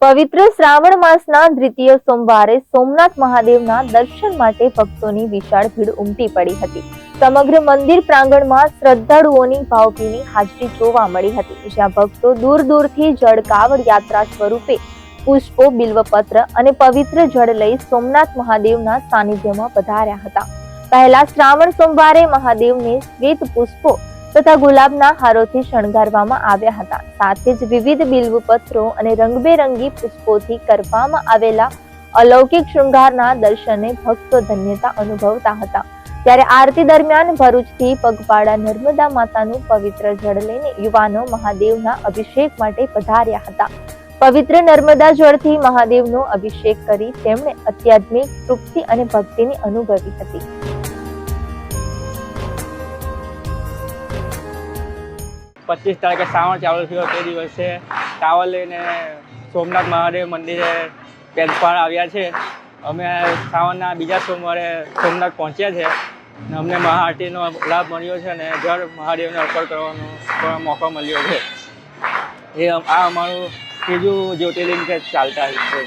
પવિત્ર શ્રાવણ માસના દ્વિતીય સોમવારે સોમનાથ મહાદેવના દર્શન માટે ભક્તોની વિશાળ ભીડ ઉમટી પડી હતી. સમગ્ર મંદિર પ્રાંગણમાં શ્રદ્ધાળુઓની ભાવભીની હાજરી જોવા મળી હતી, જ્યાં ભક્તો દૂર દૂરથી જળ કાવડ યાત્રા સ્વરૂપે પુષ્પો, બિલ્વપત્ર અને પવિત્ર જળ લઈ સોમનાથ મહાદેવના સાનિધ્યમાં પધાર્યા હતા. પહેલા શ્રાવણ સોમવારે મહાદેવને શ્વેત પુષ્પો તથા ગુલાબના હારોથી શણગારવામાં આવ્યા હતા. સાથે જ વિવિધ બિલ્વપત્રો અને રંગબેરંગી પુષ્પોથી કરવામાં આવેલા અલૌકિક શૃંગારના દર્શને ભક્તો ધન્યતા અનુભવતા હતા. ત્યારે આરતી દરમિયાન ભરૂચથી પગપાળા નર્મદા માતાનું પવિત્ર જળ લઈને યુવાનો મહાદેવના અભિષેક માટે પધાર્યા હતા. પવિત્ર નર્મદા જળથી મહાદેવનો અભિષેક કરી તેમણે આધ્યાત્મિક તૃપ્તિ અને ભક્તિની અનુભવી હતી. 25 તારીખે શ્રાવણ ચાલુ થયો તે દિવસે ટાવર લઈને સોમનાથ મહાદેવ મંદિરે પેદપાર આવ્યા છે. અમે શ્રાવણના બીજા સોમવારે સોમનાથ પહોંચ્યા છે અને અમને મહાઆરતીનો લાભ મળ્યો છે અને જળ મહાદેવને અર્પણ કરવાનો મોકો મળ્યો છે. આ અમારું ત્રીજું જ્યોતિર્લિંગ છે ચાલતા છે.